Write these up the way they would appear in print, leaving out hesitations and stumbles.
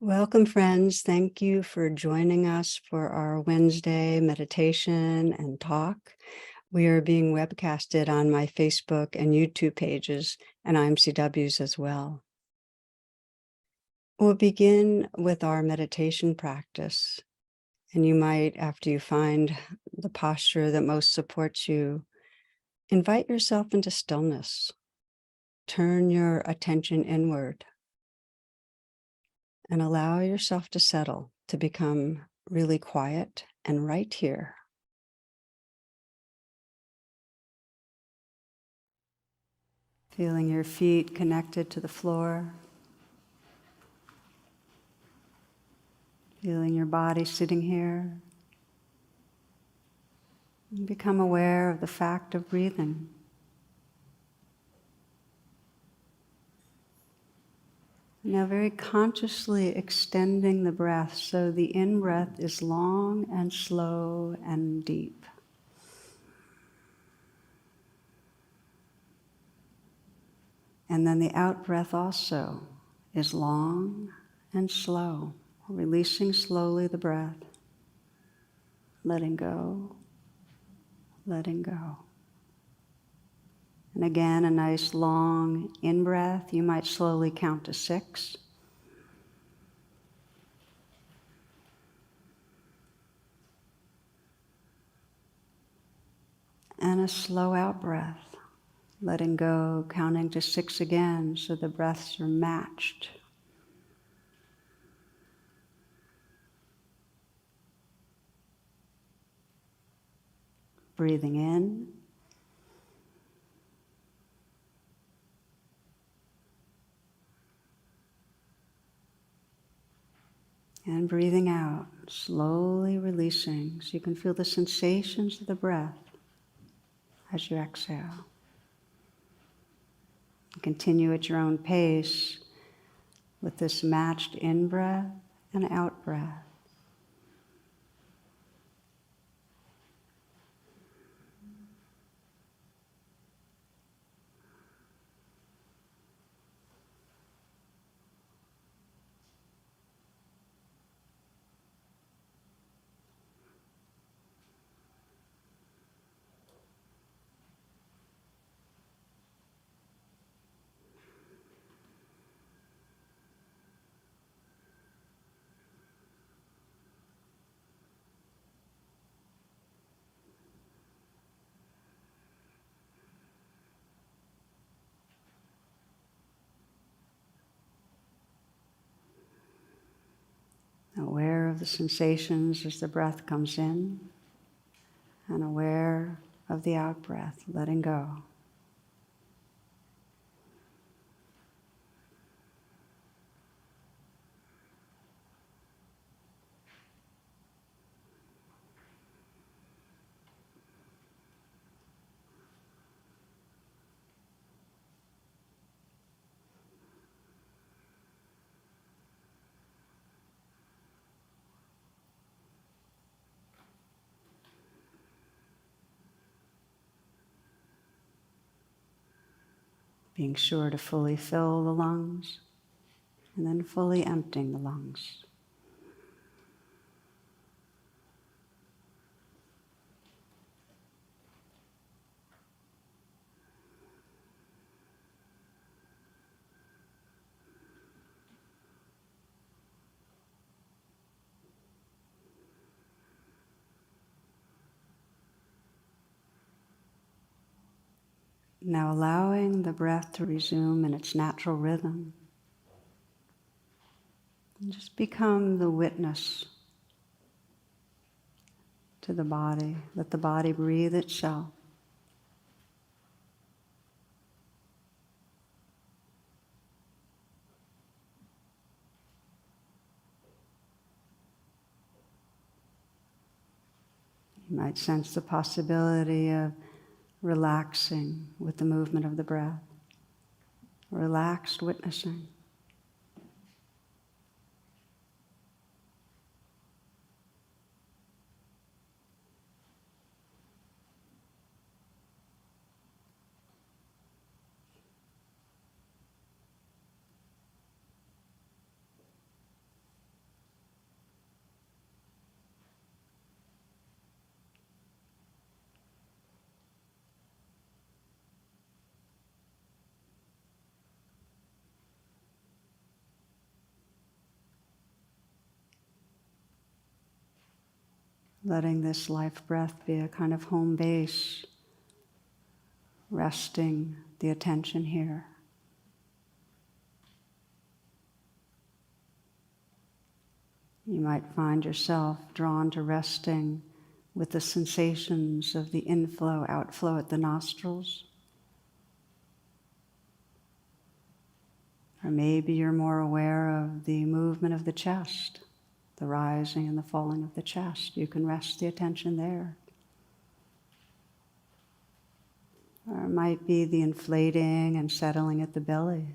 Welcome, friends. Thank you for joining us for our Wednesday meditation and talk. We are being webcasted on my Facebook and YouTube pages and IMCWs as well. We'll begin with our meditation practice. And you might, after you find the posture that most supports you, invite yourself into stillness. Turn your attention inward. And allow yourself to settle, to become really quiet and right here. Feeling your feet connected to the floor. Feeling your body sitting here. And become aware of the fact of breathing. Now very consciously extending the breath so the in-breath is long and slow and deep. And then the out-breath also is long and slow, releasing slowly the breath, letting go, letting go. And again, a nice long in-breath. You might slowly count to 6. And a slow out breath, letting go, counting to 6 again, so the breaths are matched. Breathing in. And breathing out, slowly releasing, so you can feel the sensations of the breath as you exhale. Continue at your own pace with this matched in-breath and out-breath. Aware of the sensations as the breath comes in, and aware of the out-breath, letting go. Being sure to fully fill the lungs, and then fully emptying the lungs. Now allowing the breath to resume in its natural rhythm. And just become the witness to the body. Let the body breathe itself. You might sense the possibility of relaxing with the movement of the breath. Relaxed witnessing. letting this life breath be a kind of home base, resting the attention here. You might find yourself drawn to resting with the sensations of the inflow, outflow at the nostrils. Or maybe you're more aware of the movement of the chest, the rising and the falling of the chest. You can rest the attention there. Or it might be the inflating and settling at the belly.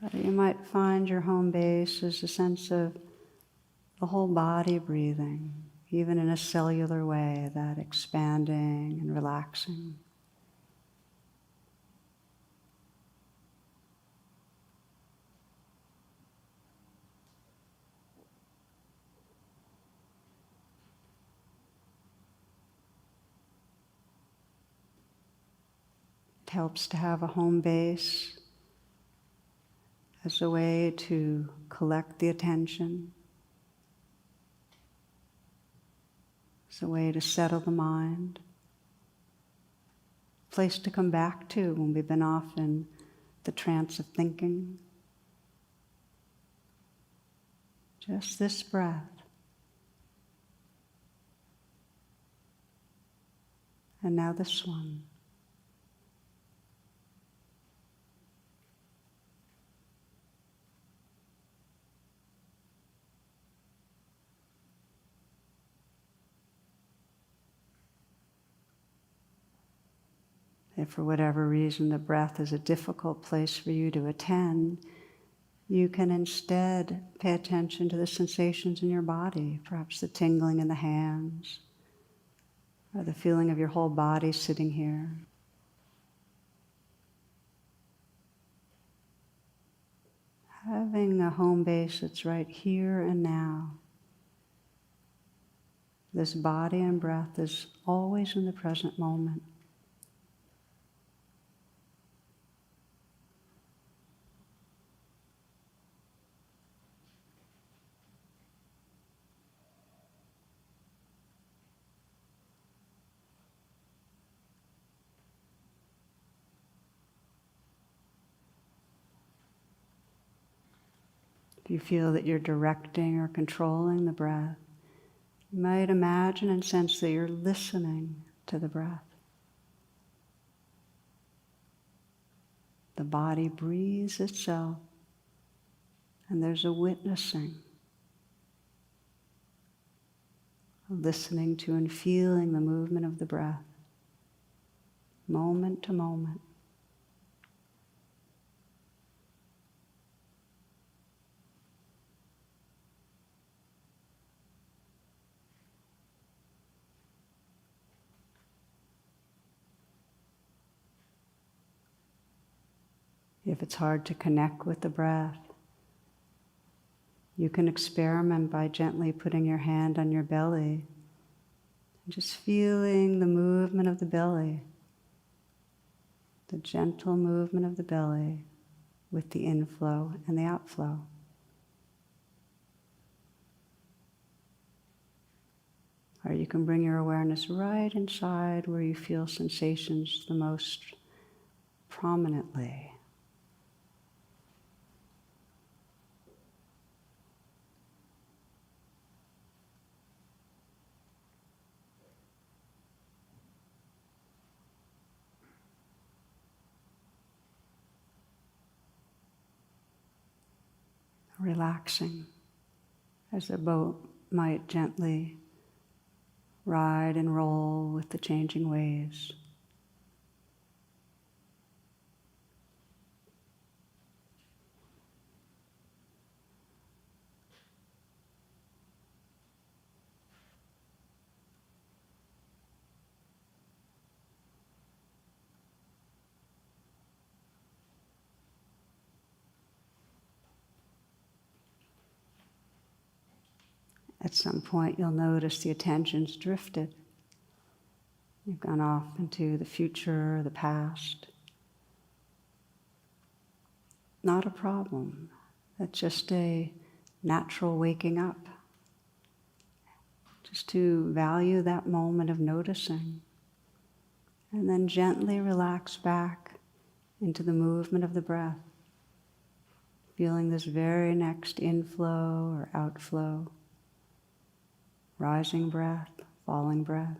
Or you might find your home base as a sense of the whole body breathing, even in a cellular way, that expanding and relaxing. It helps to have a home base as a way to collect the attention, as a way to settle the mind, a place to come back to when we've been off in the trance of thinking. Just this breath. And now this one. If for whatever reason the breath is a difficult place for you to attend, you can instead pay attention to the sensations in your body, perhaps the tingling in the hands, or the feeling of your whole body sitting here. Having a home base that's right here and now. This body and breath is always in the present moment. If you feel that you're directing or controlling the breath, you might imagine and sense that you're listening to the breath. The body breathes itself, and there's a witnessing, listening to and feeling the movement of the breath, moment to moment. If it's hard to connect with the breath, you can experiment by gently putting your hand on your belly and just feeling the movement of the belly, the gentle movement of the belly with the inflow and the outflow. Or you can bring your awareness right inside where you feel sensations the most prominently. Relaxing as a boat might gently ride and roll with the changing waves. At some point you'll notice the attention's drifted. You've gone off into the future, the past. Not a problem. That's just a natural waking up. Just to value that moment of noticing. And then gently relax back into the movement of the breath. Feeling this very next inflow or outflow. Rising breath, falling breath.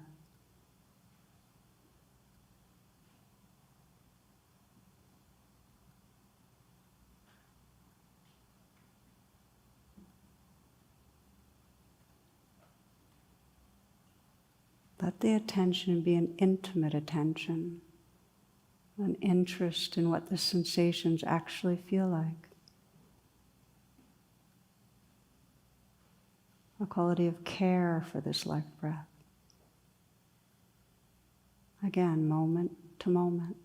Let the attention be an intimate attention, an interest in what the sensations actually feel like. A quality of care for this life breath. Again, moment to moment.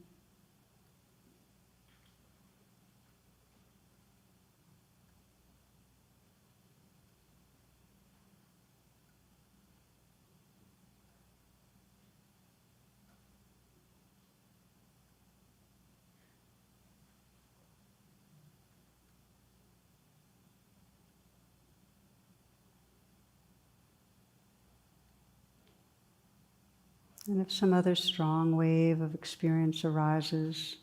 And if some other strong wave of experience arises,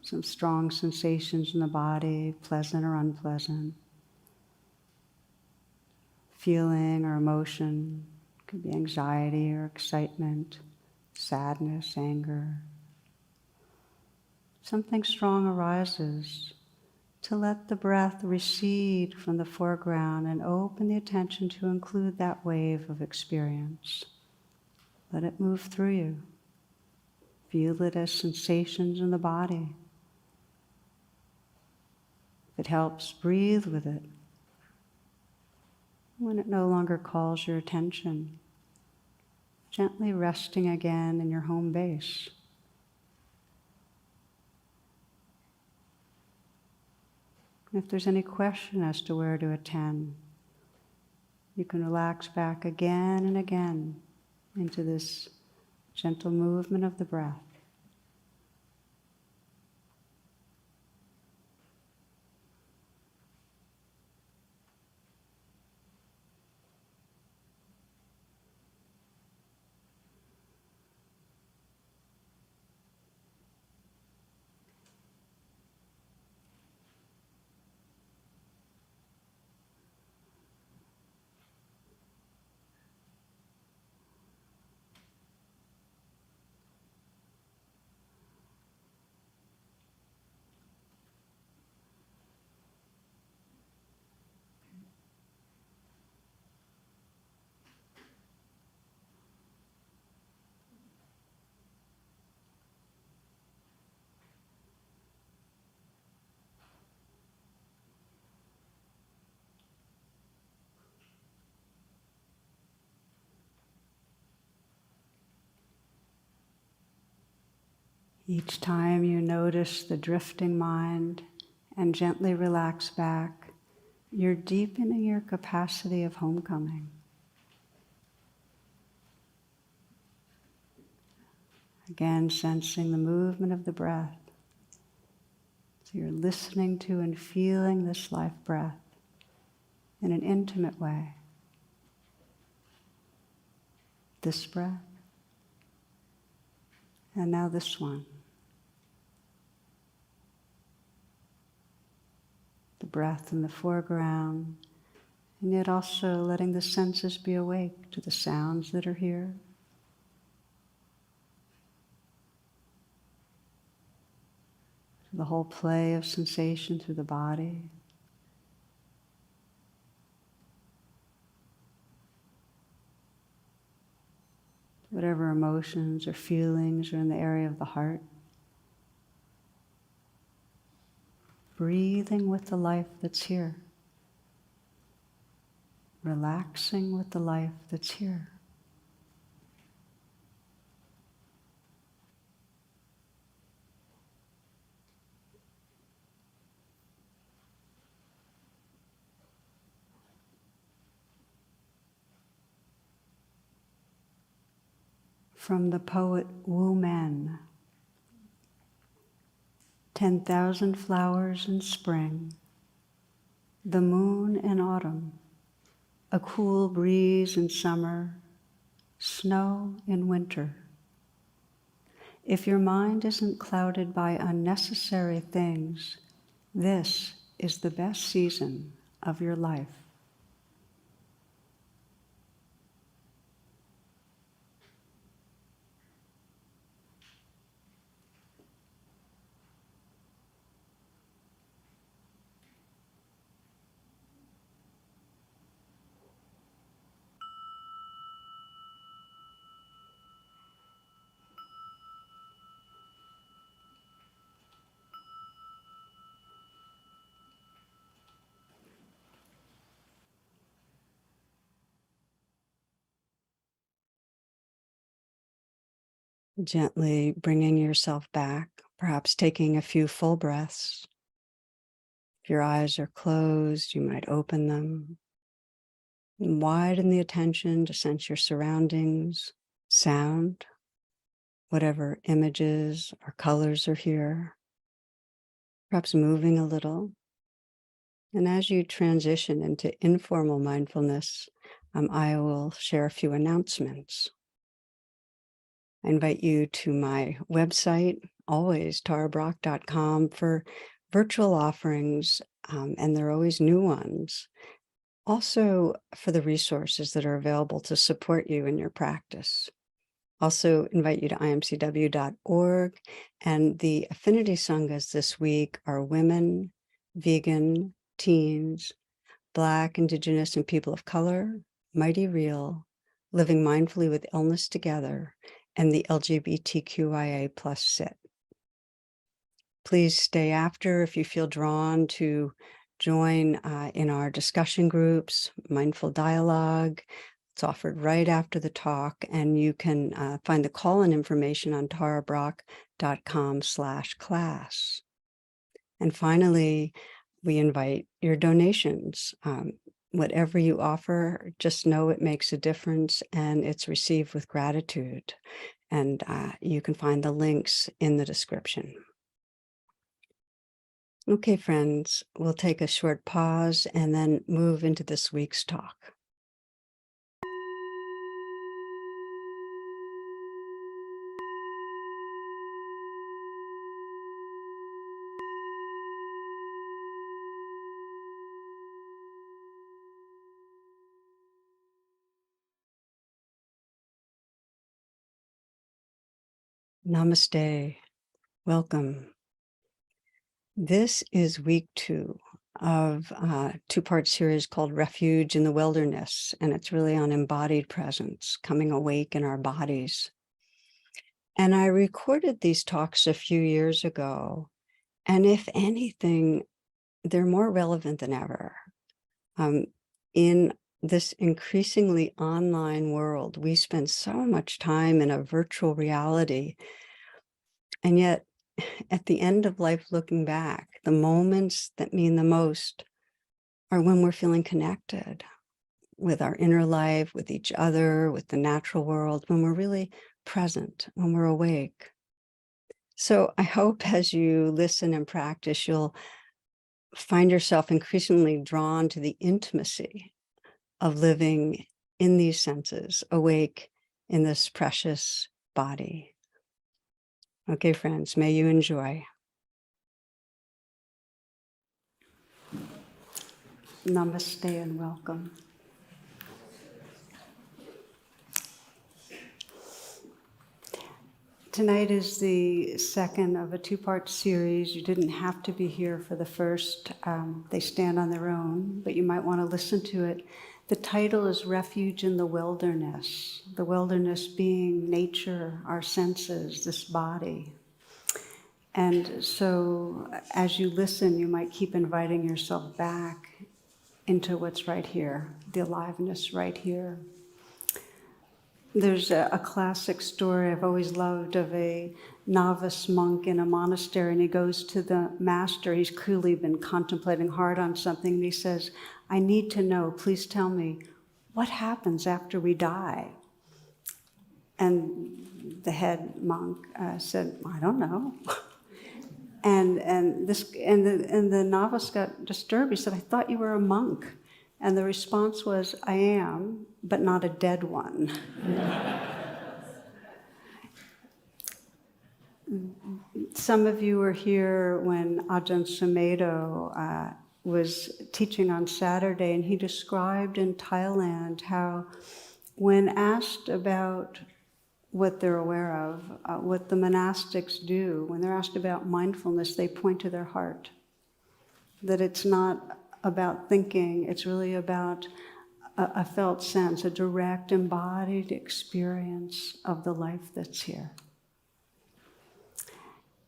some strong sensations in the body, pleasant or unpleasant, feeling or emotion, could be anxiety or excitement, sadness, anger. Something strong arises, to let the breath recede from the foreground and open the attention to include that wave of experience. Let it move through you. Feel it as sensations in the body. If it helps, breathe with it. When it no longer calls your attention, gently resting again in your home base. If there's any question as to where to attend, you can relax back again and again into this gentle movement of the breath. Each time you notice the drifting mind and gently relax back, you're deepening your capacity of homecoming. Again, sensing the movement of the breath. So you're listening to and feeling this life breath in an intimate way. This breath, and now this one. The breath in the foreground, and yet also letting the senses be awake to the sounds that are here. To the whole play of sensation through the body. Whatever emotions or feelings are in the area of the heart. Breathing with the life that's here. Relaxing with the life that's here. From the poet Wu Men, 10,000 flowers in spring, the moon in autumn, a cool breeze in summer, snow in winter. If your mind isn't clouded by unnecessary things, this is the best season of your life. Gently bringing yourself back, perhaps taking a few full breaths. If your eyes are closed, you might open them. And widen the attention to sense your surroundings, sound, whatever images or colors are here. Perhaps moving a little. And as you transition into informal mindfulness, I will share a few announcements. I invite you to my website, always tarabrach.com, for virtual offerings, and there are always new ones. Also for the resources that are available to support you in your practice. Also invite you to imcw.org, and the affinity sanghas this week are women, vegan, teens, Black, Indigenous, and people of color, Mighty Real, Living Mindfully with Illness Together, and the LGBTQIA+ SIT. Please stay after if you feel drawn to join in our discussion groups, Mindful Dialogue. It's offered right after the talk, and you can find the call-in information on tarabrach.com/class. And finally, we invite your donations. Whatever you offer, just know it makes a difference and it's received with gratitude. And you can find the links in the description. Okay, friends, we'll take a short pause and then move into this week's talk. Namaste. Welcome. This is week 2 of a 2-part series called Refuge in the Wilderness, and it's really on embodied presence, coming awake in our bodies. And I recorded these talks a few years ago, and if anything, they're more relevant than ever. In this increasingly online world, we spend so much time in a virtual reality, and yet at the end of life, looking back, the moments that mean the most are when we're feeling connected with our inner life, with each other, with the natural world, when we're really present, when we're awake. So I hope as you listen and practice, you'll find yourself increasingly drawn to the intimacy of living in these senses, awake in this precious body. Okay, friends, may you enjoy. Namaste and welcome. Tonight is the second of a 2-part series. You didn't have to be here for the first. They stand on their own, but you might want to listen to it. The title is Refuge in the Wilderness being nature, our senses, this body. And so as you listen, you might keep inviting yourself back into what's right here, the aliveness right here. There's a classic story I've always loved of a novice monk in a monastery, and he goes to the master. He's clearly been contemplating hard on something, and he says, I need to know, please tell me, what happens after we die? And the head monk said, I don't know. And the novice got disturbed. He said, "I thought you were a monk." And the response was, "I am, but not a dead one." Some of you were here when Ajahn Sumedho was teaching on Saturday, and he described in Thailand how when asked about what they're aware of, what the monastics do, when they're asked about mindfulness, they point to their heart. That it's not about thinking, it's really about a felt sense, a direct embodied experience of the life that's here.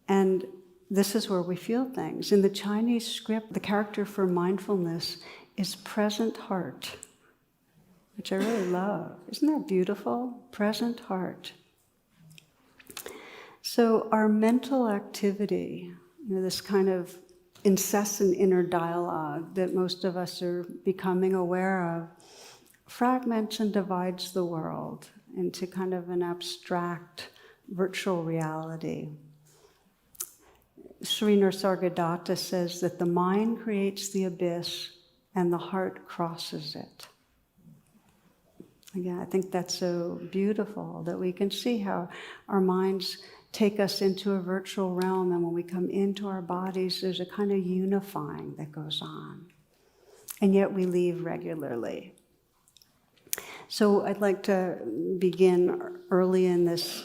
And this is where we feel things. In the Chinese script, the character for mindfulness is present heart, which I really love. Isn't that beautiful? Present heart. So our mental activity, this kind of incessant inner dialogue that most of us are becoming aware of, fragments and divides the world into kind of an abstract virtual reality. Sri Nisargadatta says that the mind creates the abyss and the heart crosses it. Again, I think that's so beautiful that we can see how our minds take us into a virtual realm, and when we come into our bodies, there's a kind of unifying that goes on. And yet we leave regularly. So I'd like to begin early in this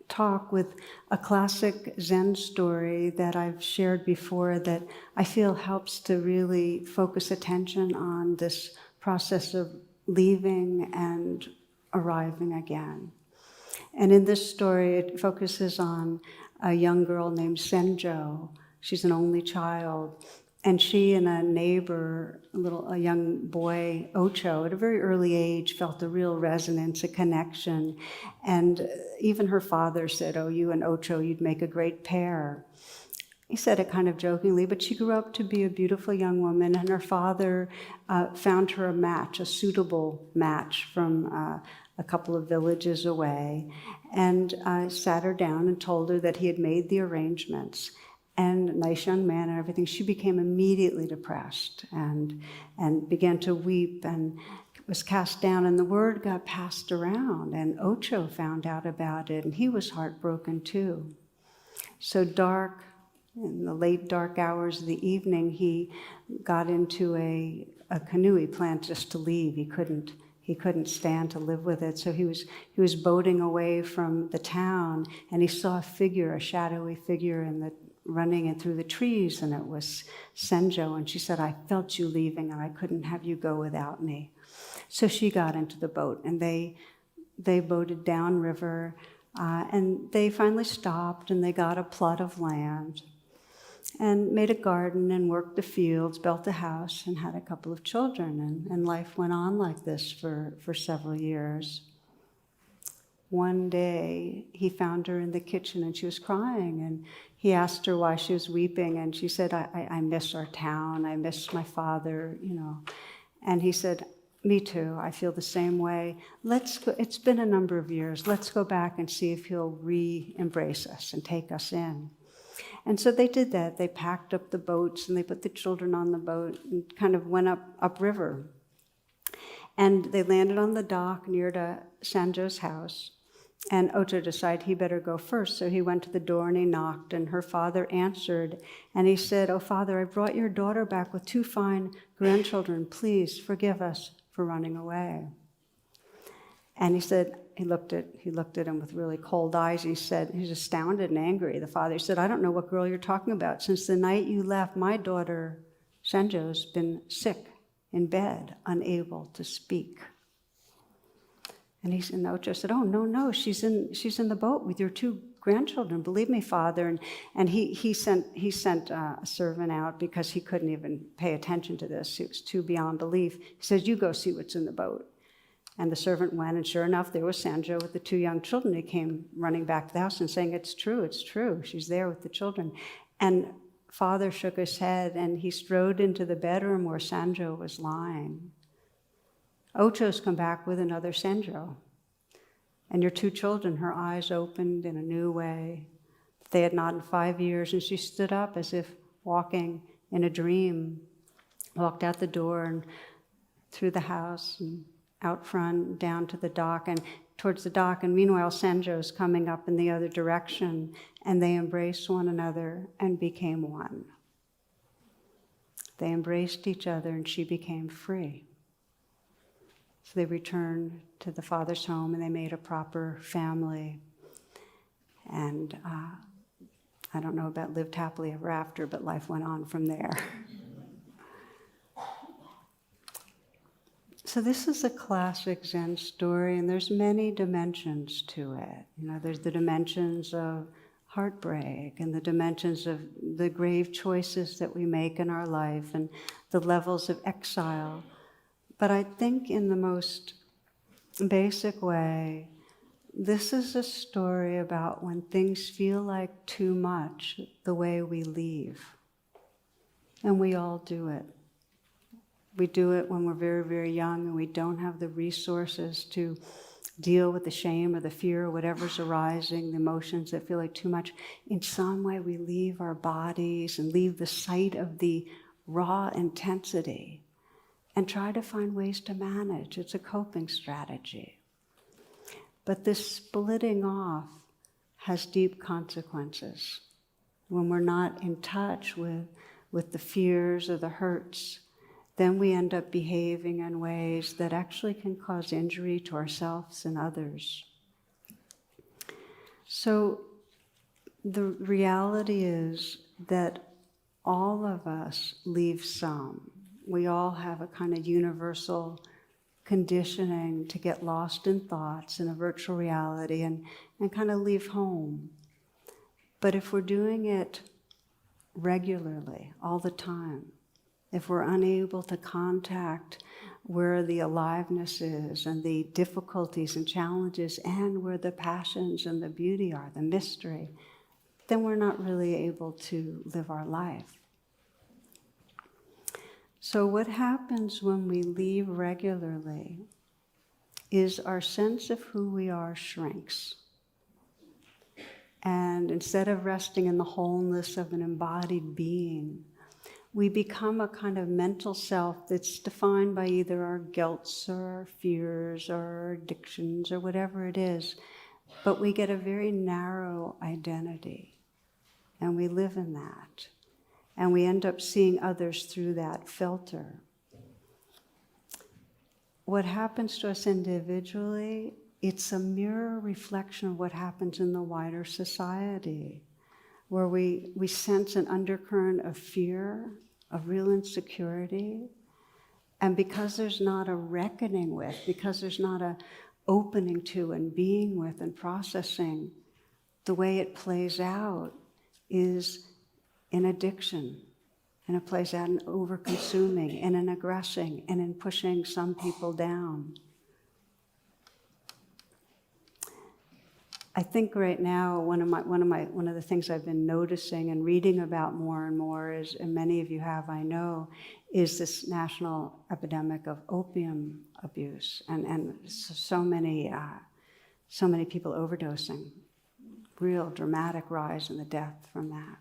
talk with a classic Zen story that I've shared before that I feel helps to really focus attention on this process of leaving and arriving again. And in this story, it focuses on a young girl named Senjo. She's an only child. And she and a neighbor, a young boy, Ocho, at a very early age, felt a real resonance, a connection. And even her father said, "Oh, you and Ocho, you'd make a great pair." He said it kind of jokingly, but she grew up to be a beautiful young woman, and her father found her a match, a suitable match from a couple of villages away, and sat her down and told her that he had made the arrangements. And nice young man and everything. She became immediately depressed and began to weep and was cast down, and the word got passed around, and Ocho found out about it, and he was heartbroken too. So dark, in the late dark hours of the evening, he got into a canoe. He planned just to leave. He couldn't stand to live with it. So he was boating away from the town, and he saw a shadowy figure running in through the trees, and it was Senjo. And she said, "I felt you leaving, and I couldn't have you go without me." So she got into the boat, and they boated downriver, and they finally stopped, and they got a plot of land, and made a garden, and worked the fields, built a house, and had a couple of children, and life went on like this for several years. One day, he found her in the kitchen, and she was crying, and he asked her why she was weeping, and she said, I miss our town, I miss my father, And he said, "Me too, I feel the same way. Let's go, it's been a number of years, let's go back and see if he'll re-embrace us and take us in." And so they did that. They packed up the boats, and they put the children on the boat and kind of went upriver. And they landed on the dock near to Sanjo's house. And Ocho decided he better go first, so he went to the door and he knocked, and her father answered, and he said, "Oh, Father, I brought your daughter back with 2 fine grandchildren. Please forgive us for running away." And he said, he looked at him with really cold eyes. He said, he's astounded and angry. The father said, "I don't know what girl you're talking about. Since the night you left, my daughter, Senjo's been sick in bed, unable to speak." And Ocho said, "Oh, no, she's in the boat with your 2 grandchildren. Believe me, Father." And he sent a servant out because he couldn't even pay attention to this. It was too beyond belief. He says, "You go see what's in the boat." And the servant went, and sure enough, there was Sanjo with the 2 young children. He came running back to the house and saying, it's true. She's there with the children." And Father shook his head, and he strode into the bedroom where Sanjo was lying. "Ocho's come back with another Senjo. And your 2 children," her eyes opened in a new way. They had not in 5 years, and she stood up as if walking in a dream, walked out the door and through the house and out front, down to the dock and towards the dock. And meanwhile, Senjo's coming up in the other direction, and they embraced one another and became one. They embraced each other, and she became free. So they returned to the father's home, and they made a proper family. And I don't know about lived happily ever after, but life went on from there. So this is a classic Zen story, and there's many dimensions to it. You know, there's the dimensions of heartbreak and the dimensions of the grave choices that we make in our life and the levels of exile. But I think in the most basic way, this is a story about when things feel like too much, the way we leave. And we all do it. We do it when we're very, very young and we don't have the resources to deal with the shame or the fear or whatever's arising, the emotions that feel like too much. In some way, we leave our bodies and leave the sight of the raw intensity and try to find ways to manage. It's a coping strategy. But this splitting off has deep consequences. When we're not in touch with the fears or the hurts, then we end up behaving in ways that actually can cause injury to ourselves and others. So the reality is that all of us leave some. We all have a kind of universal conditioning to get lost in thoughts in a virtual reality and kind of leave home. But if we're doing it regularly, all the time, if we're unable to contact where the aliveness is and the difficulties and challenges and where the passions and the beauty are, the mystery, then we're not really able to live our life. So what happens when we leave regularly is our sense of who we are shrinks. And instead of resting in the wholeness of an embodied being, we become a kind of mental self that's defined by either our guilts or our fears or our addictions or whatever it is. But we get a very narrow identity, and we live in that. And we end up seeing others through that filter. What happens to us individually, it's a mirror reflection of what happens in the wider society, where we sense an undercurrent of fear, of real insecurity. And because there's not a reckoning with, because there's not a opening to and being with and processing, the way it plays out is in addiction, and it plays out in over-consuming, and in aggressing, and in pushing some people down. I think right now one of the things I've been noticing and reading about more and more is, and many of you have, I know, is this national epidemic of opium abuse, and so many people overdosing, real dramatic rise in the death from that.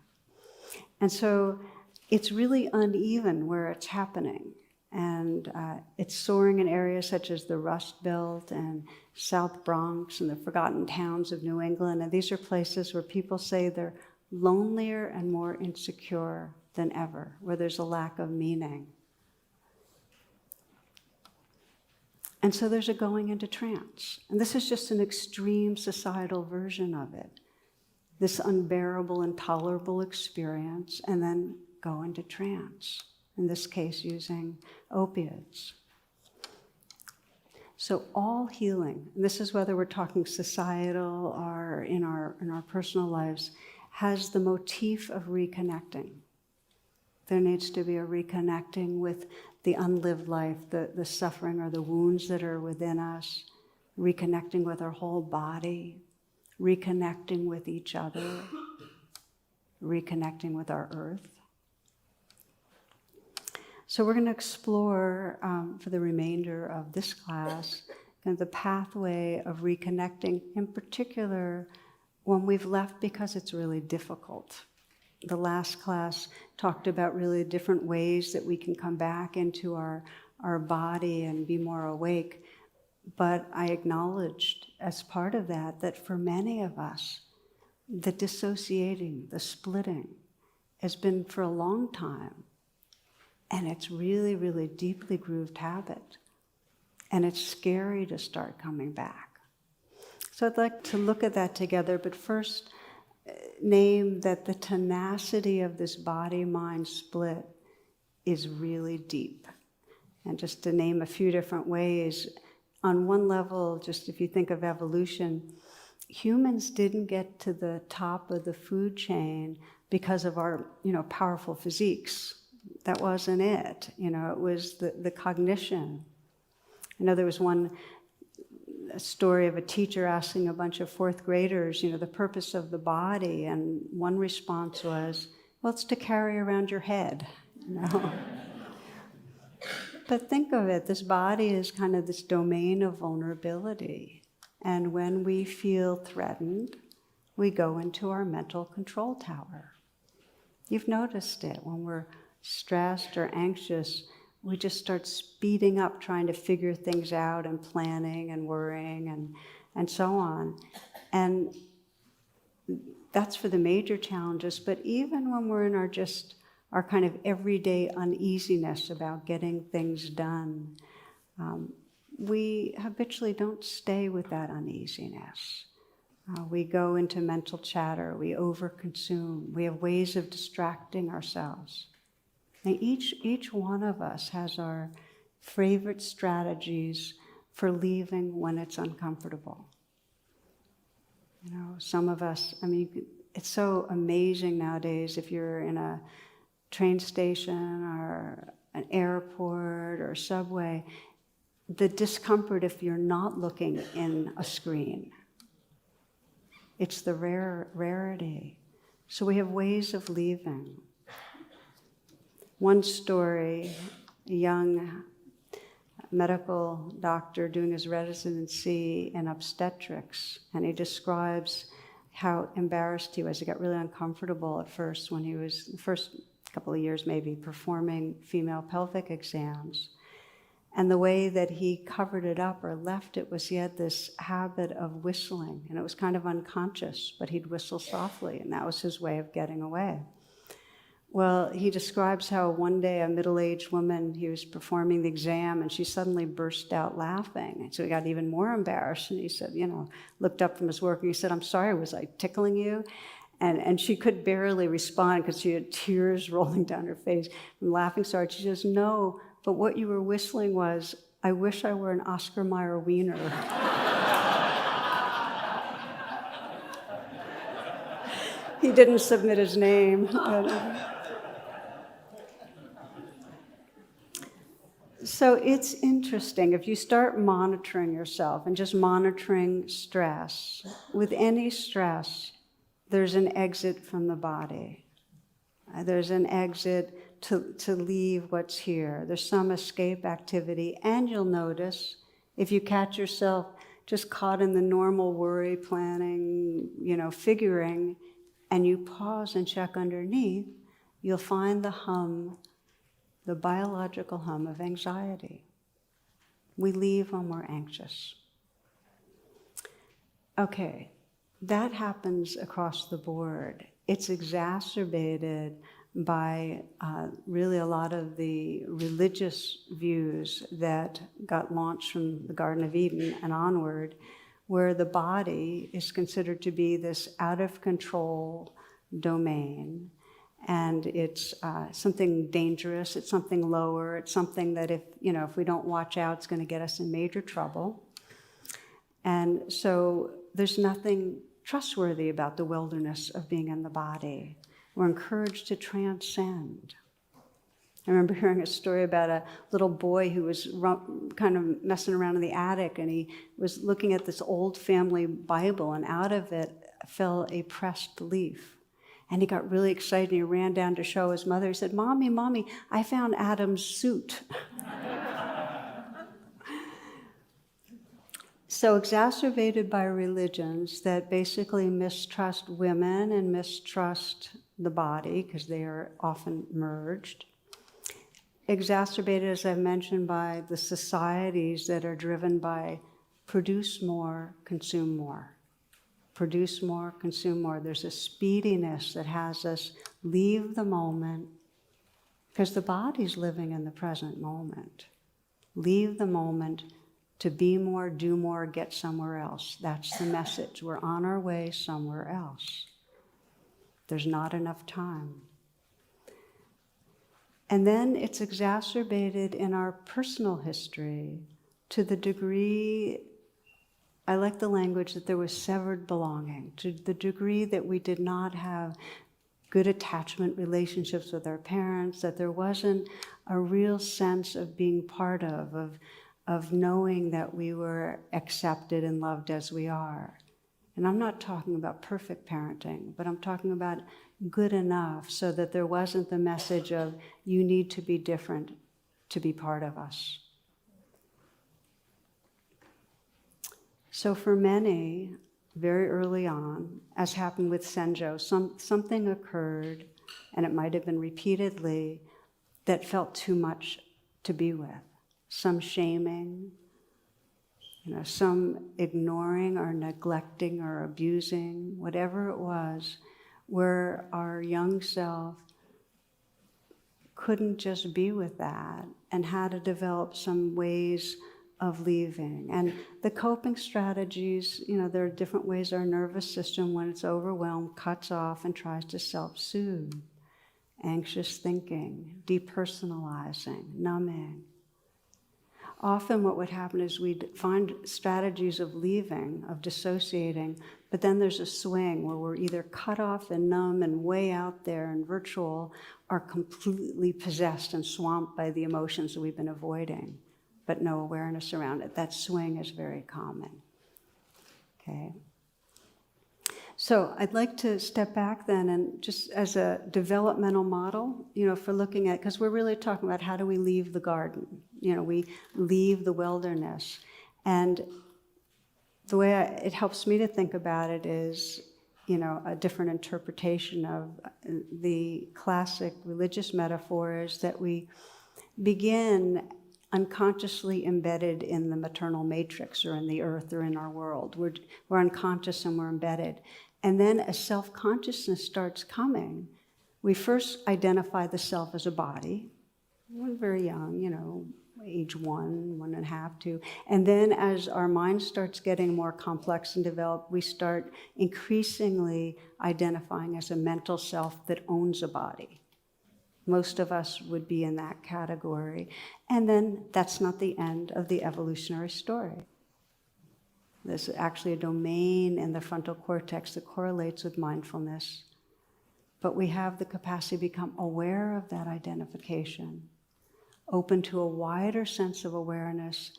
And so it's really uneven where it's happening. And it's soaring in areas such as the Rust Belt and South Bronx and the forgotten towns of New England. And these are places where people say they're lonelier and more insecure than ever, where there's a lack of meaning. And so there's a going into trance. And this is just an extreme societal version of it. This unbearable, intolerable experience, and then go into trance. In this case, using opiates. So all healing, and this is whether we're talking societal or in our personal lives, has the motif of reconnecting. There needs to be a reconnecting with the unlived life, the suffering or the wounds that are within us, reconnecting with our whole body, reconnecting with each other, reconnecting with our earth. So we're going to explore, for the remainder of this class, kind of the pathway of reconnecting, in particular when we've left because it's really difficult. The last class talked about really different ways that we can come back into our body and be more awake. But I acknowledged as part of that for many of us, the dissociating, the splitting, has been for a long time. And it's really, really deeply grooved habit. And it's scary to start coming back. So I'd like to look at that together, but first name that the tenacity of this body-mind split is really deep. And just to name a few different ways, on one level, just if you think of evolution, humans didn't get to the top of the food chain because of our, powerful physiques. That wasn't it. It was the cognition. I know there was a story of a teacher asking a bunch of fourth graders, the purpose of the body, and one response was, well, it's to carry around your head, But think of it, this body is kind of this domain of vulnerability. And when we feel threatened, we go into our mental control tower. You've noticed it. When we're stressed or anxious, we just start speeding up, trying to figure things out and planning and worrying and so on. And that's for the major challenges. But even when we're in our kind of everyday uneasiness about getting things done, we habitually don't stay with that uneasiness. We go into mental chatter, we overconsume, we have ways of distracting ourselves. And each one of us has our favorite strategies for leaving when it's uncomfortable. Some of us, it's so amazing nowadays if you're in a train station or an airport or a subway, the discomfort if you're not looking in a screen. It's the rarity. So we have ways of leaving. One story, a young medical doctor doing his residency in obstetrics, and he describes how embarrassed he was. He got really uncomfortable at first when he was, the first couple of years maybe, performing female pelvic exams. And the way that he covered it up or left it was he had this habit of whistling, and it was kind of unconscious, but he'd whistle softly, and that was his way of getting away. Well, he describes how one day a middle-aged woman, he was performing the exam, and she suddenly burst out laughing. And so he got even more embarrassed, and he said, looked up from his work, and he said, "I'm sorry, was I tickling you?" And she could barely respond because she had tears rolling down her face from laughing so hard. She says, "No, but what you were whistling was, I wish I were an Oscar Mayer wiener." He didn't submit his name. So it's interesting, if you start monitoring yourself and just monitoring stress, with any stress, there's an exit from the body. There's an exit to leave what's here. There's some escape activity, and you'll notice, if you catch yourself just caught in the normal worry, planning, figuring, and you pause and check underneath, you'll find the hum, the biological hum of anxiety. We leave when we're anxious. Okay, that happens across the board. It's exacerbated by really a lot of the religious views that got launched from the Garden of Eden and onward, where the body is considered to be this out-of-control domain, and it's something dangerous, it's something lower, it's something that if we don't watch out, it's going to get us in major trouble. And so there's nothing trustworthy about the wilderness of being in the body. We're encouraged to transcend. I remember hearing a story about a little boy who was kind of messing around in the attic, and he was looking at this old family Bible, and out of it fell a pressed leaf. And he got really excited, and he ran down to show his mother. He said, Mommy, I found Adam's suit." So exacerbated by religions that basically mistrust women and mistrust the body, because they are often merged. Exacerbated, as I've mentioned, by the societies that are driven by produce more, consume more. Produce more, consume more. There's a speediness that has us leave the moment, because the body's living in the present moment. Leave the moment to be more, do more, get somewhere else. That's the message. We're on our way somewhere else. There's not enough time. And then it's exacerbated in our personal history to the degree, I like the language that there was severed belonging, to the degree that we did not have good attachment relationships with our parents, that there wasn't a real sense of being part of knowing that we were accepted and loved as we are. And I'm not talking about perfect parenting, but I'm talking about good enough so that there wasn't the message of, you need to be different to be part of us. So for many, very early on, as happened with Senjo, something occurred, and it might have been repeatedly, that felt too much to be with. Some shaming, some ignoring or neglecting or abusing, whatever it was, where our young self couldn't just be with that and had to develop some ways of leaving. And the coping strategies, there are different ways our nervous system, when it's overwhelmed, cuts off and tries to self-soothe. Anxious thinking, depersonalizing, numbing. Often what would happen is we'd find strategies of leaving, of dissociating, but then there's a swing where we're either cut off and numb and way out there and virtual, or completely possessed and swamped by the emotions that we've been avoiding, but no awareness around it. That swing is very common. Okay. So I'd like to step back then and just as a developmental model, for looking at, because we're really talking about how do we leave the garden? We leave the wilderness. And the way it helps me to think about it is, a different interpretation of the classic religious metaphor is that we begin unconsciously embedded in the maternal matrix or in the earth or in our world. We're unconscious and we're embedded. And then as self-consciousness starts coming, we first identify the self as a body. We're very young, age 1, 1.5, 2. And then as our mind starts getting more complex and developed, we start increasingly identifying as a mental self that owns a body. Most of us would be in that category. And then that's not the end of the evolutionary story. There's actually a domain in the frontal cortex that correlates with mindfulness. But we have the capacity to become aware of that identification, open to a wider sense of awareness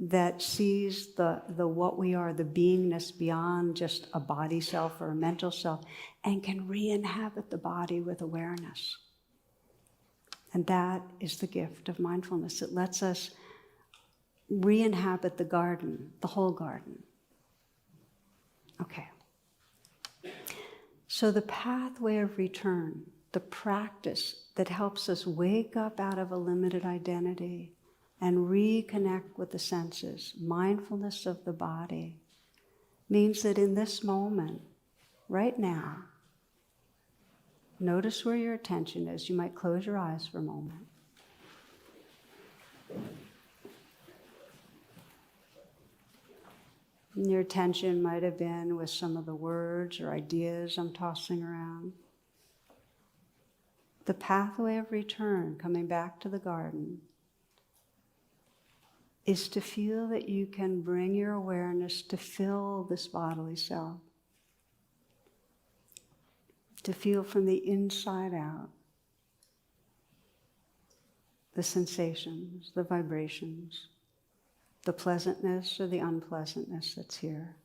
that sees the what we are, the beingness beyond just a body self or a mental self, and can re-inhabit the body with awareness. And that is the gift of mindfulness. It lets us re-inhabit the garden, the whole garden. Okay. So the pathway of return, the practice that helps us wake up out of a limited identity and reconnect with the senses, mindfulness of the body, means that in this moment, right now, notice where your attention is. You might close your eyes for a moment. And your attention might have been with some of the words or ideas I'm tossing around. The pathway of return, coming back to the garden, is to feel that you can bring your awareness to fill this bodily self. To feel from the inside out the sensations, the vibrations, the pleasantness or the unpleasantness that's here.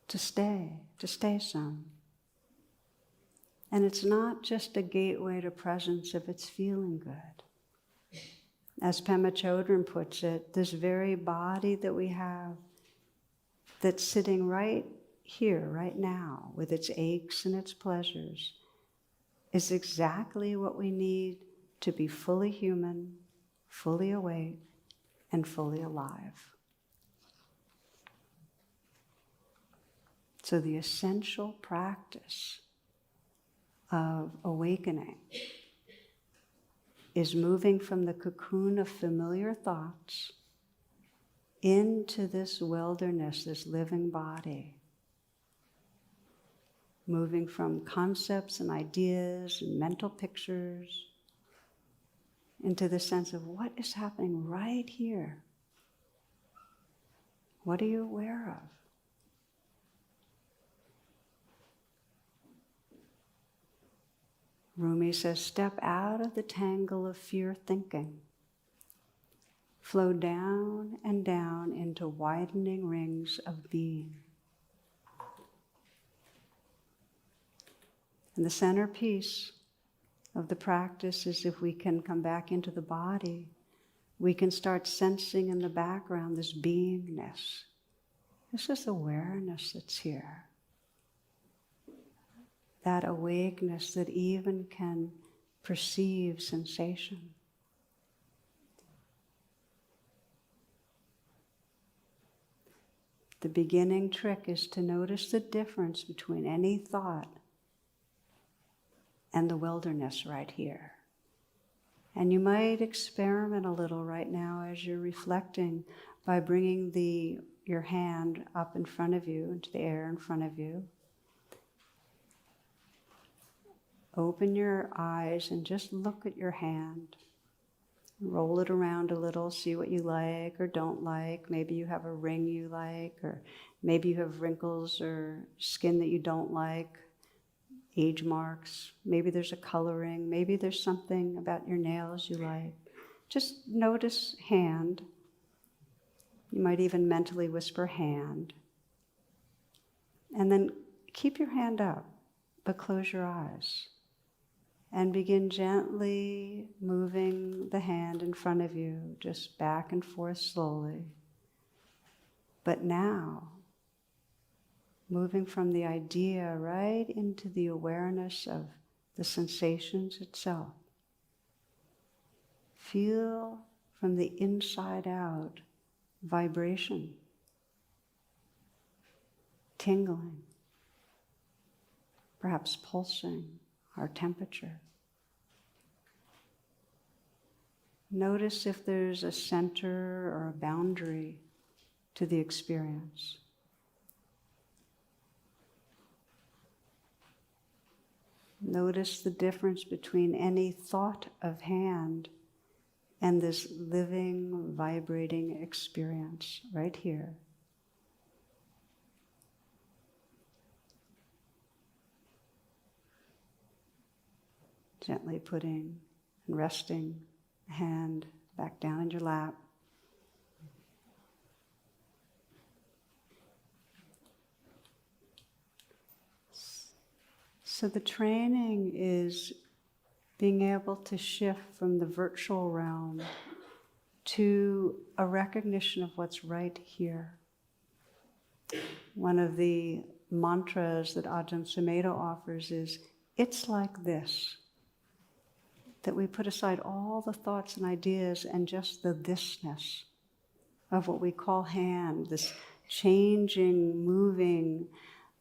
To stay some. And it's not just a gateway to presence if it's feeling good. As Pema Chodron puts it, this very body that we have that's sitting right here, right now, with its aches and its pleasures, is exactly what we need to be fully human, fully awake, and fully alive. So the essential practice of awakening is moving from the cocoon of familiar thoughts into this wilderness, this living body. Moving from concepts and ideas and mental pictures into the sense of what is happening right here. What are you aware of? Rumi says, step out of the tangle of fear thinking. Flow down and down into widening rings of being. And the centerpiece of the practice is if we can come back into the body, we can start sensing in the background this beingness. This is awareness that's here. That awakeness that even can perceive sensation. The beginning trick is to notice the difference between any thought and the wilderness right here. And you might experiment a little right now as you're reflecting by bringing your hand up in front of you, into the air in front of you. Open your eyes and just look at your hand. Roll it around a little, see what you like or don't like. Maybe you have a ring you like, or maybe you have wrinkles or skin that you don't like, age marks. Maybe there's a coloring. Maybe there's something about your nails you like. Just notice hand. You might even mentally whisper hand. And then keep your hand up, but close your eyes. And begin gently moving the hand in front of you, just back and forth slowly. But now, moving from the idea right into the awareness of the sensations itself. Feel from the inside out vibration, tingling, perhaps pulsing, our temperature. Notice if there's a center or a boundary to the experience. Notice the difference between any thought of hand and this living, vibrating experience right here. Gently putting and resting a hand back down in your lap. So the training is being able to shift from the virtual realm to a recognition of what's right here. One of the mantras that Ajahn Sumedho offers is, it's like this. That we put aside all the thoughts and ideas and just the thisness of what we call hand, this changing, moving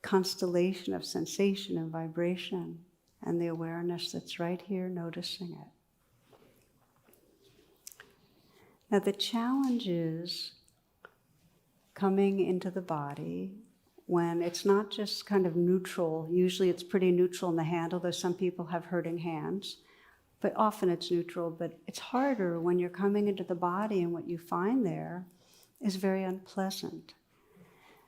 constellation of sensation and vibration, and the awareness that's right here noticing it. Now the challenge is coming into the body when it's not just kind of neutral. Usually it's pretty neutral in the hand, although some people have hurting hands. But often it's neutral, but it's harder when you're coming into the body and what you find there is very unpleasant.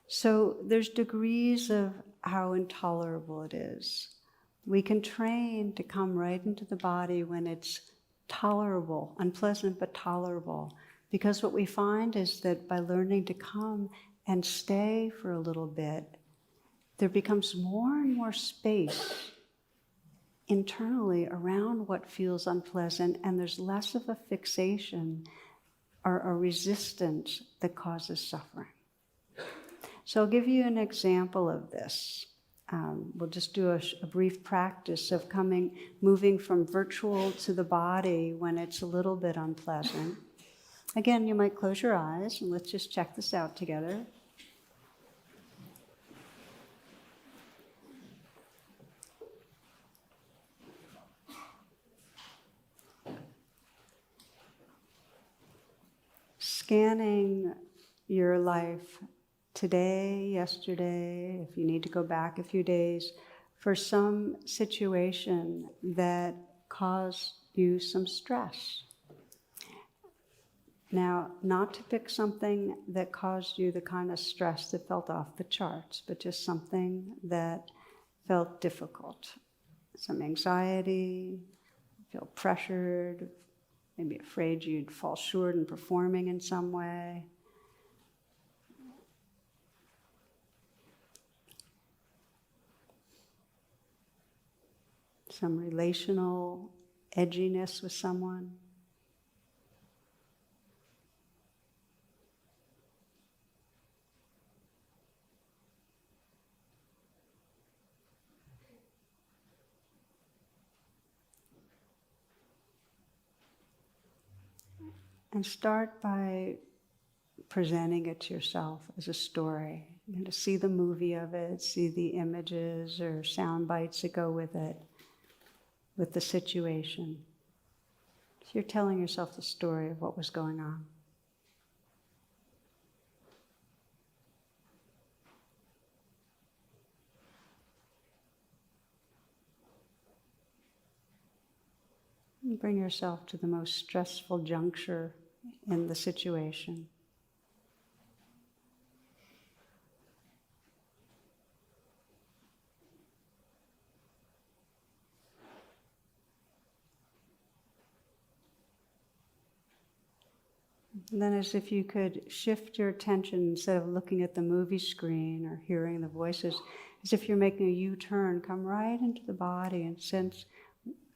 So there's degrees of how intolerable it is. We can train to come right into the body when it's tolerable, unpleasant but tolerable. Because what we find is that by learning to come and stay for a little bit, there becomes more and more space internally around what feels unpleasant, and there's less of a fixation or a resistance that causes suffering. So I'll give you an example of this. We'll just do a brief practice of moving from virtual to the body when it's a little bit unpleasant. Again, you might close your eyes, and let's just check this out together. Scanning your life today, yesterday, if you need to go back a few days, for some situation that caused you some stress. Now, not to pick something that caused you the kind of stress that felt off the charts, but just something that felt difficult. Some anxiety, feel pressured, maybe afraid you'd fall short in performing in some way. Some relational edginess with someone. And start by presenting it to yourself as a story. You know, to see the movie of it, see the images or sound bites that go with it, with the situation. So you're telling yourself the story of what was going on. And bring yourself to the most stressful juncture in the situation. And then as if you could shift your attention, instead of looking at the movie screen or hearing the voices, as if you're making a U-turn, come right into the body and sense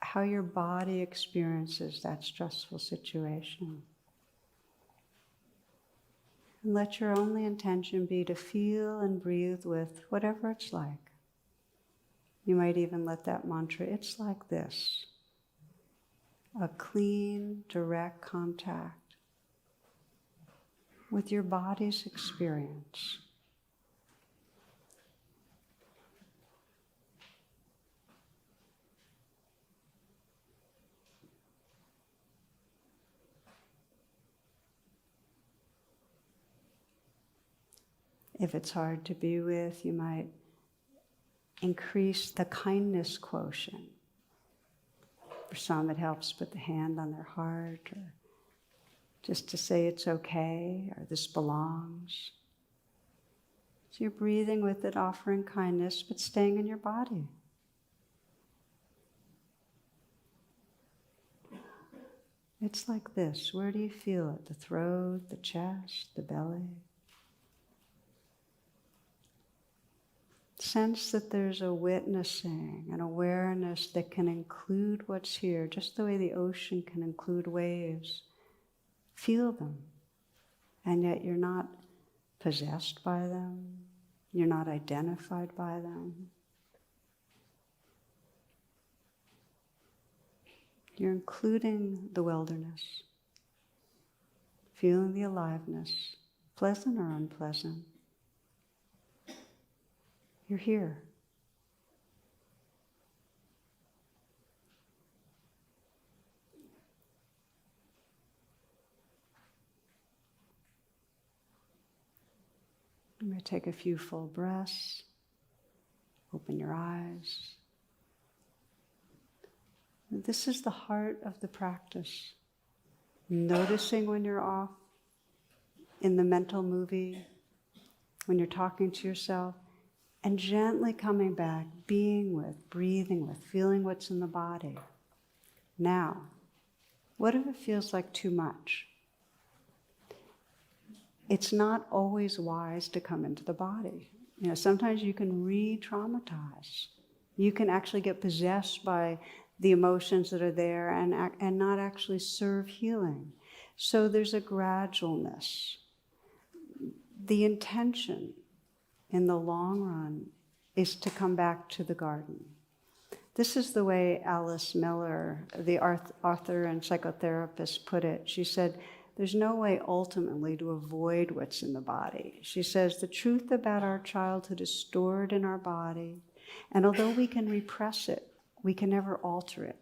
how your body experiences that stressful situation. And let your only intention be to feel and breathe with whatever it's like. You might even let that mantra, it's like this, a clean, direct contact with your body's experience. If it's hard to be with, you might increase the kindness quotient. For some, it helps put the hand on their heart, or just to say it's okay, or this belongs. So you're breathing with it, offering kindness, but staying in your body. It's like this. Where do you feel it? The throat, the chest, the belly? Sense that there's a witnessing, an awareness that can include what's here, just the way the ocean can include waves. Feel them, and yet you're not possessed by them, you're not identified by them. You're including the wilderness, feeling the aliveness, pleasant or unpleasant. You're here. You may take a few full breaths, open your eyes. This is the heart of the practice. Noticing when you're off in the mental movie, when you're talking to yourself, and gently coming back, being with, breathing with, feeling what's in the body. Now, what if it feels like too much? It's not always wise to come into the body. You know, sometimes you can re-traumatize You can actually get possessed by the emotions that are there and not actually serve healing. So there's a gradualness. The intention in the long run is to come back to the garden. This is the way Alice Miller, the author and psychotherapist, put it. She said, there's no way ultimately to avoid what's in the body. She says, the truth about our childhood is stored in our body, and although we can repress it, we can never alter it.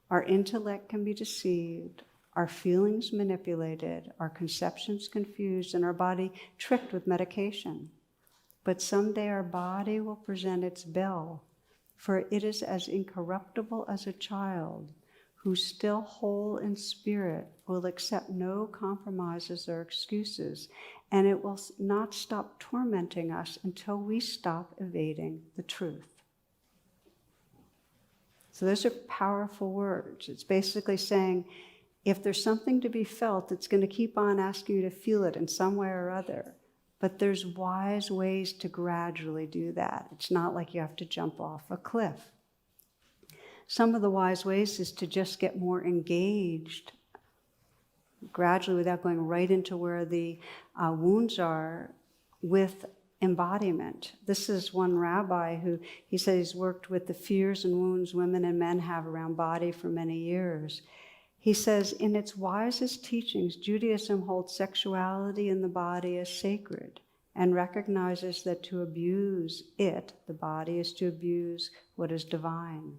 Our intellect can be deceived, our feelings manipulated, our conceptions confused, and our body tricked with medication. But someday our body will present its bell, for it is as incorruptible as a child who, still whole in spirit, will accept no compromises or excuses, and it will not stop tormenting us until we stop evading the truth. So those are powerful words. It's basically saying, if there's something to be felt, it's going to keep on asking you to feel it in some way or other. But there's wise ways to gradually do that. It's not like you have to jump off a cliff. Some of the wise ways is to just get more engaged gradually without going right into where the wounds are with embodiment. This is one rabbi who, he said he's worked with the fears and wounds women and men have around body for many years. He says, in its wisest teachings, Judaism holds sexuality in the body as sacred and recognizes that to abuse it, the body, is to abuse what is divine.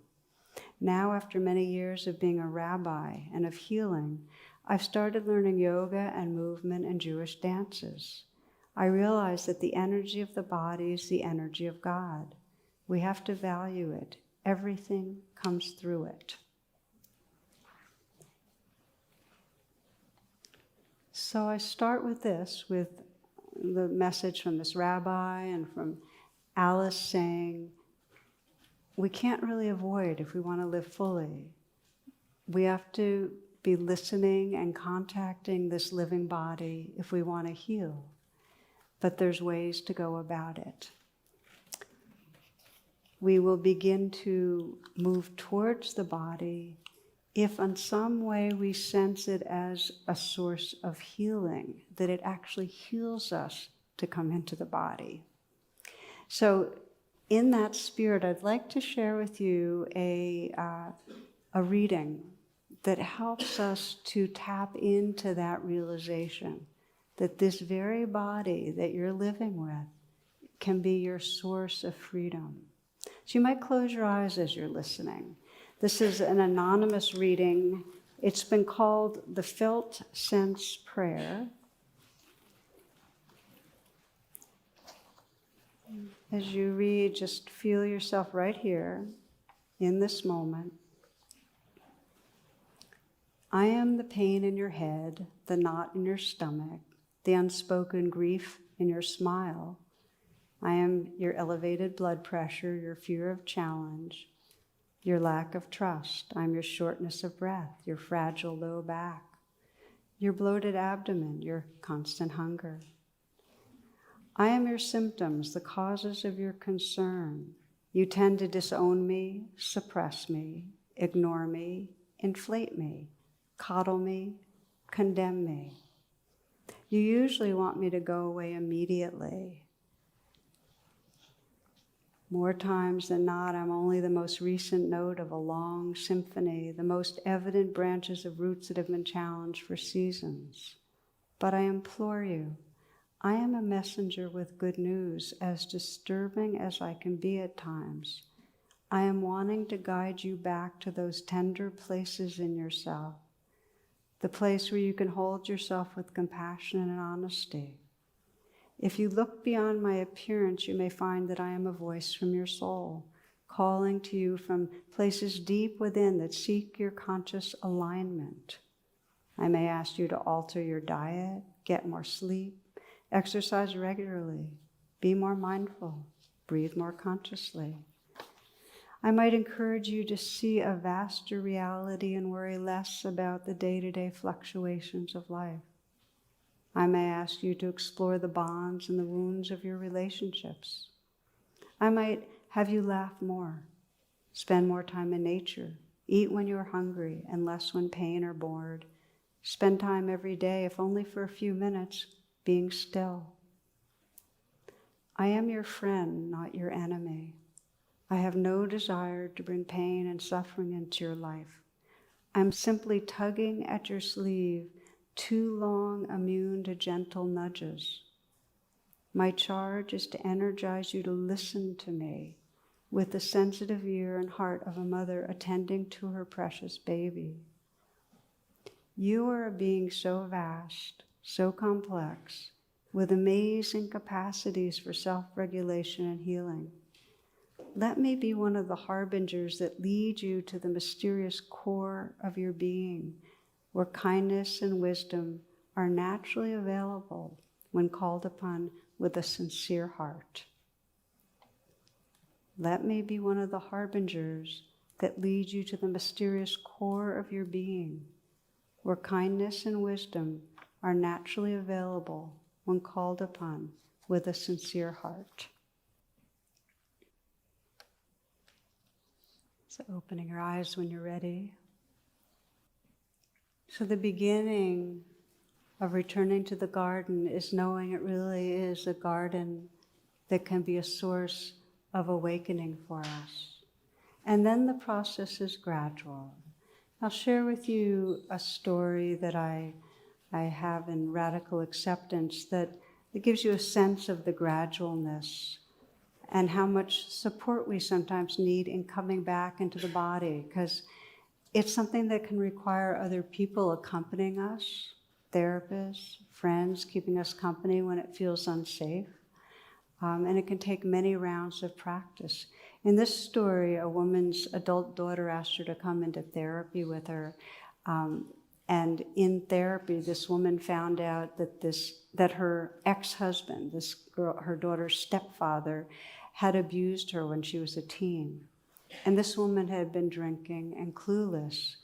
Now, after many years of being a rabbi and of healing, I've started learning yoga and movement and Jewish dances. I realize that the energy of the body is the energy of God. We have to value it. Everything comes through it. So I start with this, with the message from this rabbi and from Alice saying, we can't really avoid if we want to live fully. We have to be listening and contacting this living body if we want to heal. But there's ways to go about it. We will begin to move towards the body if in some way we sense it as a source of healing, that it actually heals us to come into the body. So in that spirit, I'd like to share with you a reading that helps us to tap into that realization that this very body that you're living with can be your source of freedom. So you might close your eyes as you're listening. This is an anonymous reading. It's been called the Felt Sense Prayer. As you read, just feel yourself right here in this moment. I am the pain in your head, the knot in your stomach, the unspoken grief in your smile. I am your elevated blood pressure, your fear of challenge, your lack of trust. I'm your shortness of breath, your fragile low back, your bloated abdomen, your constant hunger. I am your symptoms, the causes of your concern. You tend to disown me, suppress me, ignore me, inflate me, coddle me, condemn me. You usually want me to go away immediately. More times than not, I'm only the most recent note of a long symphony, the most evident branches of roots that have been challenged for seasons. But I implore you, I am a messenger with good news, as disturbing as I can be at times. I am wanting to guide you back to those tender places in yourself, the place where you can hold yourself with compassion and honesty. If you look beyond my appearance, you may find that I am a voice from your soul, calling to you from places deep within that seek your conscious alignment. I may ask you to alter your diet, get more sleep, exercise regularly, be more mindful, breathe more consciously. I might encourage you to see a vaster reality and worry less about the day-to-day fluctuations of life. I may ask you to explore the bonds and the wounds of your relationships. I might have you laugh more, Spend more time in nature. Eat when you're hungry and less when pain or bored. Spend time every day, if only for a few minutes, being still. I am your friend, not your enemy. I have no desire to bring pain and suffering into your life. I'm simply tugging at your sleeve, too long immune to gentle nudges. My charge is to energize you to listen to me with the sensitive ear and heart of a mother attending to her precious baby. You are a being so vast, so complex, with amazing capacities for self-regulation and healing. Let me be one of the harbingers that lead you to the mysterious core of your being, where kindness and wisdom are naturally available when called upon with a sincere heart. Let me be one of the harbingers that lead you to the mysterious core of your being, where kindness and wisdom are naturally available when called upon with a sincere heart. So opening your eyes when you're ready. So the beginning of returning to the garden is knowing it really is a garden that can be a source of awakening for us. And then the process is gradual. I'll share with you a story that I have in Radical Acceptance that gives you a sense of the gradualness and how much support we sometimes need in coming back into the body, because it's something that can require other people accompanying us, therapists, friends, keeping us company when it feels unsafe. And it can take many rounds of practice. In this story, a woman's adult daughter asked her to come into therapy with her. And in therapy, this woman found out that her ex-husband, this girl, her daughter's stepfather, had abused her when she was a teen. And this woman had been drinking and clueless.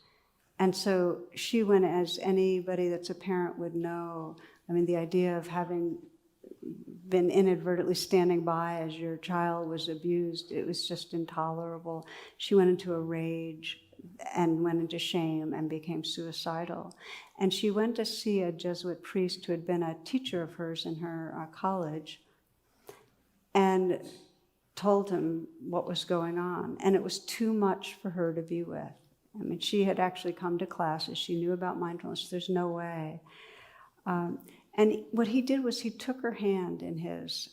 And so she went, as anybody that's a parent would know, I mean, the idea of having been inadvertently standing by as your child was abused, it was just intolerable. She went into a rage and went into shame and became suicidal. And she went to see a Jesuit priest who had been a teacher of hers in her college and told him what was going on. And it was too much for her to be with. I mean, she had actually come to classes. She knew about mindfulness. There's no way. And what he did was he took her hand in his,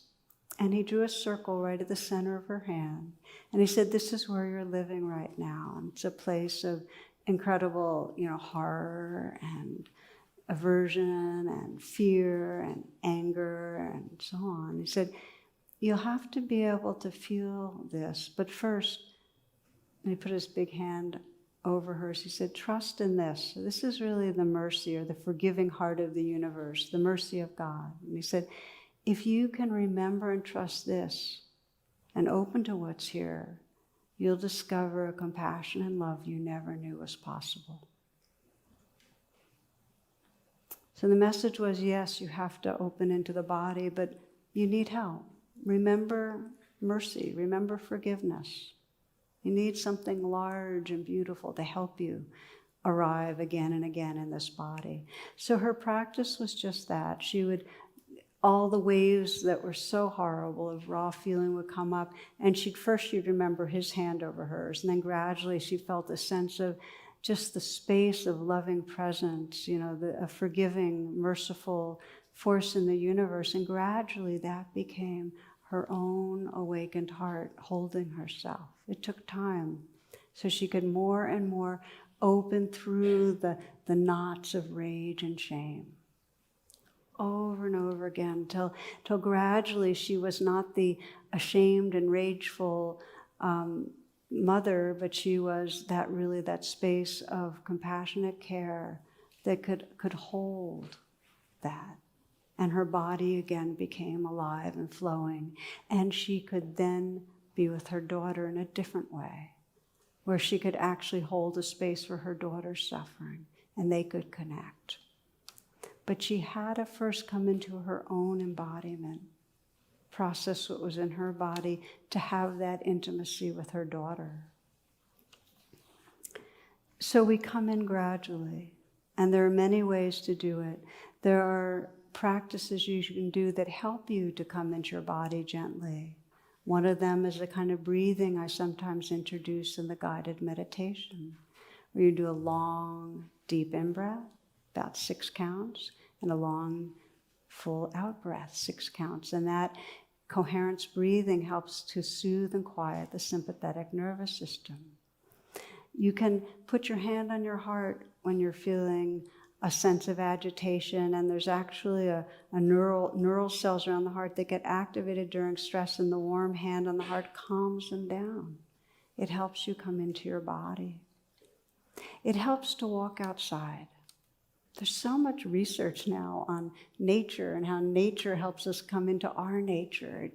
and he drew a circle right at the center of her hand. And he said, this is where you're living right now. And it's a place of incredible, horror and aversion and fear and anger and so on. He said, you'll have to be able to feel this, but first, and he put his big hand over hers, he said, trust in this. So this is really the mercy or the forgiving heart of the universe, the mercy of God. And he said, if you can remember and trust this and open to what's here, you'll discover a compassion and love you never knew was possible. So the message was, yes, you have to open into the body, but you need help. Remember mercy, remember forgiveness. You need something large and beautiful to help you arrive again and again in this body. So her practice was just that. All the waves that were so horrible of raw feeling would come up, and she'd remember his hand over hers, and then gradually she felt a sense of just the space of loving presence, a forgiving, merciful force in the universe, and gradually that became her own awakened heart holding herself. It took time, so she could more and more open through the knots of rage and shame. Over and over again, till gradually she was not the ashamed and rageful mother, but she was that space of compassionate care that could hold that. And her body again became alive and flowing. And she could then be with her daughter in a different way, where she could actually hold a space for her daughter's suffering, and they could connect. But she had to first come into her own embodiment, process what was in her body to have that intimacy with her daughter. So we come in gradually, and there are many ways to do it. There are practices you can do that help you to come into your body gently. One of them is a kind of breathing I sometimes introduce in the guided meditation, where you do a long, deep in-breath, about 6 counts, and a long, full out-breath, 6 counts. And that coherence breathing helps to soothe and quiet the sympathetic nervous system. You can put your hand on your heart when you're feeling a sense of agitation, and there's actually a neural cells around the heart that get activated during stress, and the warm hand on the heart calms them down. It helps you come into your body. It helps to walk outside. There's so much research now on nature and how nature helps us come into our nature.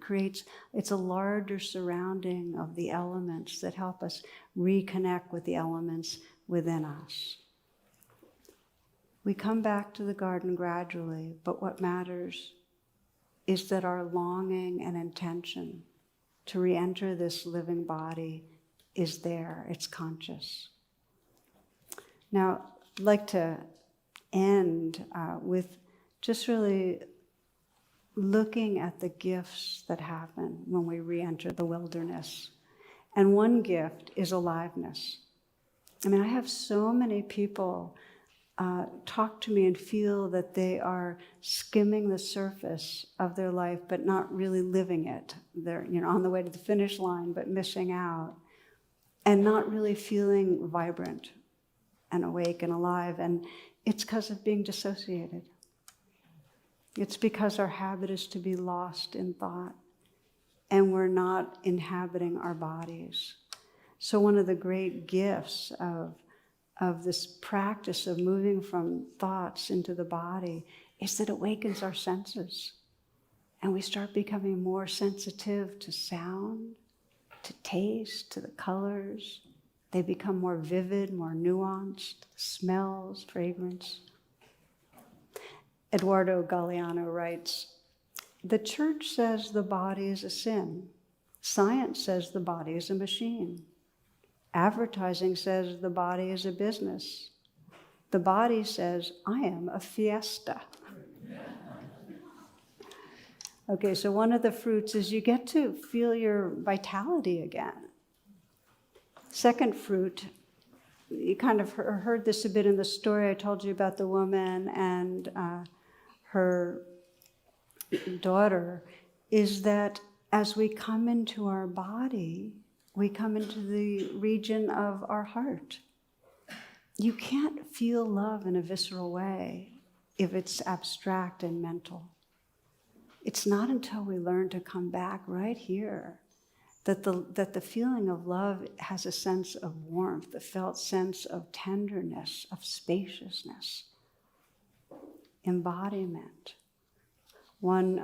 It's a larger surrounding of the elements that help us reconnect with the elements within us. We come back to the garden gradually, but what matters is that our longing and intention to re-enter this living body is there, it's conscious. Now, I'd like to end with just really looking at the gifts that happen when we re-enter the wilderness. And one gift is aliveness. I mean, I have so many people talk to me and feel that they are skimming the surface of their life, but not really living it. They're, on the way to the finish line, but missing out, and not really feeling vibrant and awake and alive. And it's because of being dissociated. It's because our habit is to be lost in thought, and we're not inhabiting our bodies. So one of the great gifts of this practice of moving from thoughts into the body is that it awakens our senses. And we start becoming more sensitive to sound, to taste, to the colors. They become more vivid, more nuanced, smells, fragrance. Eduardo Galeano writes, "The church says the body is a sin. Science says the body is a machine. Advertising says the body is a business. The body says, I am a fiesta." Okay, so one of the fruits is you get to feel your vitality again. Second fruit, you kind of heard this a bit in the story I told you about the woman and her daughter, is that as we come into our body, we come into the region of our heart. You can't feel love in a visceral way if it's abstract and mental. It's not until we learn to come back right here that the feeling of love has a sense of warmth, a felt sense of tenderness, of spaciousness, embodiment. One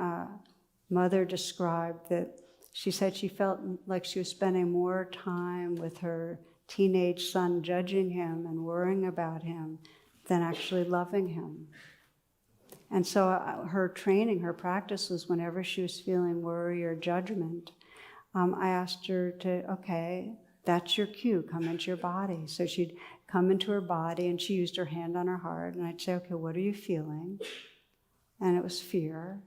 mother described that she said she felt like she was spending more time with her teenage son judging him and worrying about him than actually loving him. And so her training, her practice was whenever she was feeling worry or judgment, I asked her to, okay, that's your cue, come into your body. So she'd come into her body and she used her hand on her heart, and I'd say, okay, what are you feeling? And it was fear.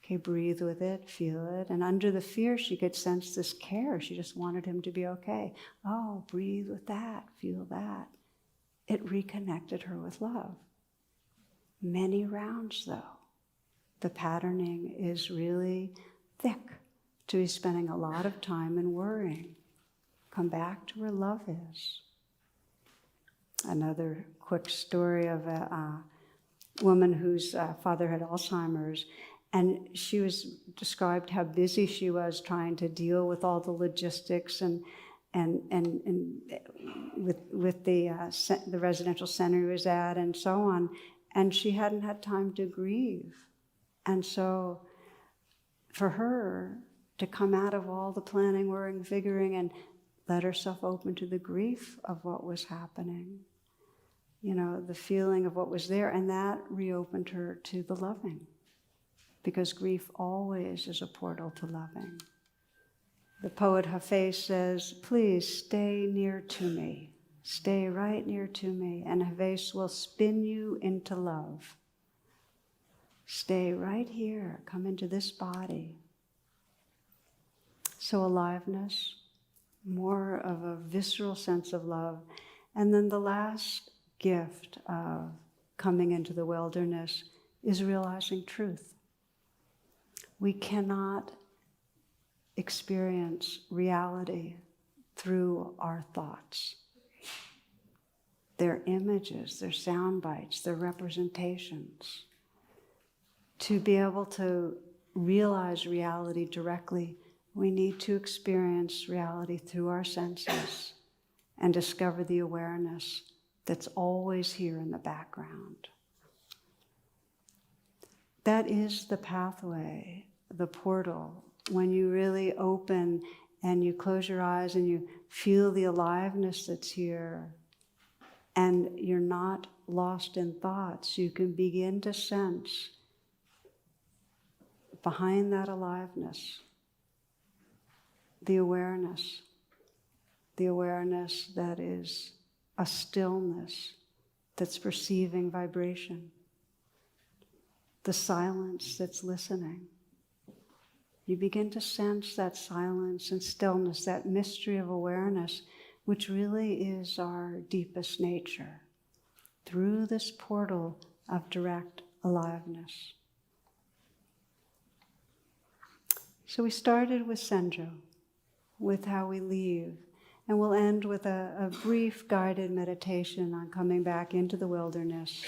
Okay, breathe with it, feel it. And under the fear, she could sense this care. She just wanted him to be okay. Oh, breathe with that, feel that. It reconnected her with love. Many rounds, though. The patterning is really thick to be spending a lot of time in worrying. Come back to where love is. Another quick story of a woman whose father had Alzheimer's, and she was described how busy she was trying to deal with all the logistics and with the residential center he was at and so on, and she hadn't had time to grieve. And so for her to come out of all the planning, worrying, figuring, and let herself open to the grief of what was happening, the feeling of what was there, and that reopened her to the loving. Because grief always is a portal to loving. The poet Hafez says, please stay near to me. Stay right near to me, and Havesh will spin you into love. Stay right here. Come into this body. So aliveness, more of a visceral sense of love. And then the last gift of coming into the wilderness is realizing truth. We cannot experience reality through our thoughts. They're images, they're sound bites, they're representations. To be able to realize reality directly, we need to experience reality through our senses and discover the awareness that's always here in the background. That is the pathway, the portal. When you really open and you close your eyes and you feel the aliveness that's here, and you're not lost in thoughts, you can begin to sense behind that aliveness the awareness that is a stillness that's perceiving vibration, the silence that's listening. You begin to sense that silence and stillness, that mystery of awareness, which really is our deepest nature, through this portal of direct aliveness. So we started with Senjo, with how we leave, and we'll end with a brief guided meditation on coming back into the wilderness.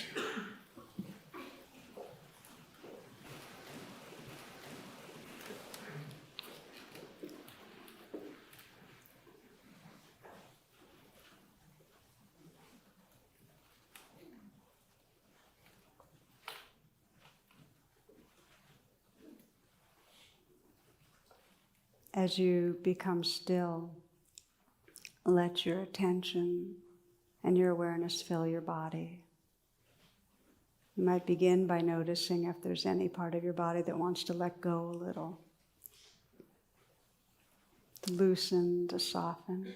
As you become still, let your attention and your awareness fill your body. You might begin by noticing if there's any part of your body that wants to let go a little, to loosen, to soften.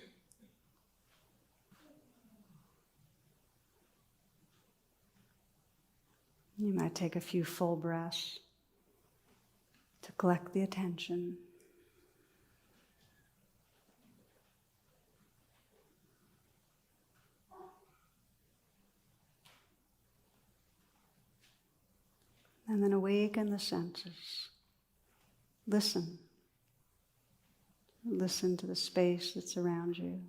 You might take a few full breaths to collect the attention. And then awaken the senses. Listen. Listen to the space that's around you.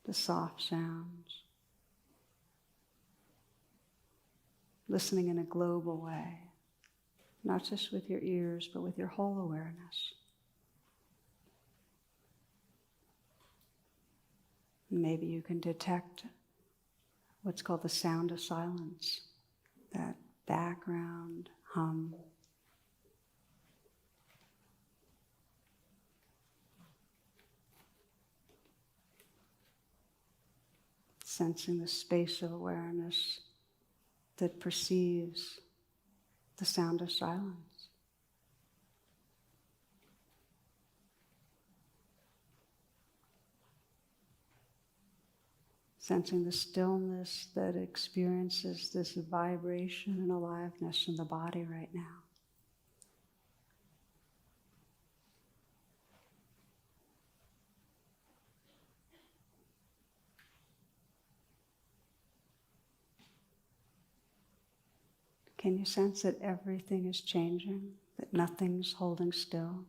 The soft sounds. Listening in a global way, not just with your ears, but with your whole awareness. Maybe you can detect what's called the sound of silence, that background hum. Sensing the space of awareness that perceives the sound of silence. Sensing the stillness that experiences this vibration and aliveness in the body right now. Can you sense that everything is changing, that nothing's holding still?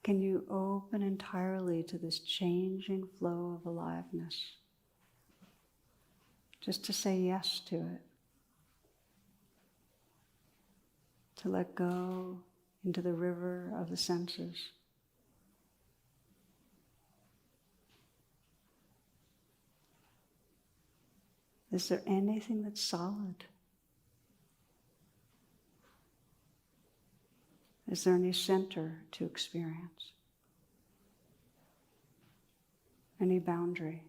Can you open entirely to this changing flow of aliveness? Just to say yes to it. To let go into the river of the senses. Is there anything that's solid? Is there any center to experience? Any boundary?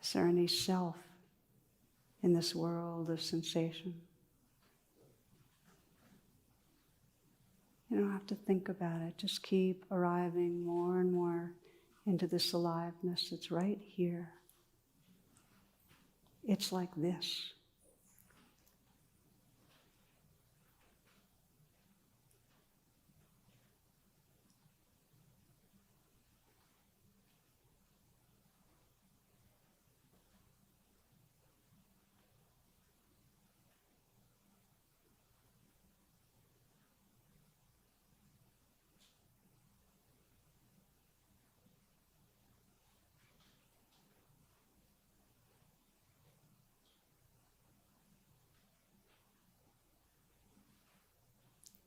Is there any self in this world of sensation? You don't have to think about it. Just keep arriving more and more into this aliveness that's right here. It's like this.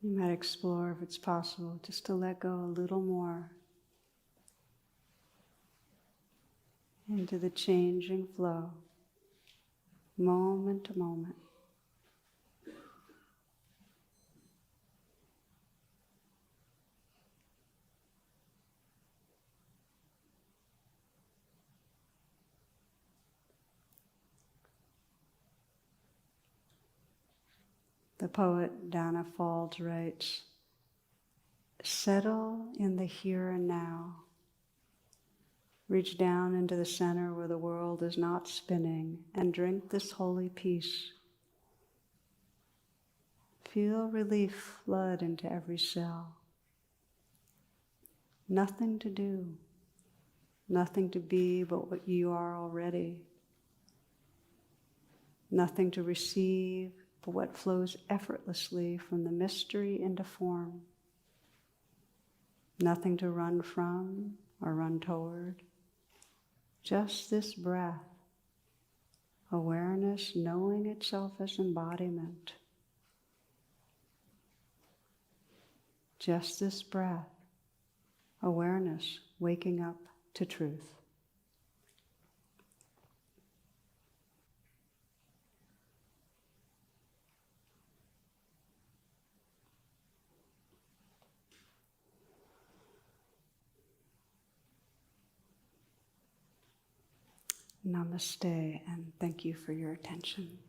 You might explore, if it's possible, just to let go a little more into the changing flow, moment to moment. The poet Dana Faulds writes, "Settle in the here and now. Reach down into the center where the world is not spinning and drink this holy peace. Feel relief flood into every cell. Nothing to do, nothing to be but what you are already. Nothing to receive but what flows effortlessly from the mystery into form. Nothing to run from or run toward. Just this breath, awareness knowing itself as embodiment. Just this breath, awareness waking up to truth." Namaste, and thank you for your attention.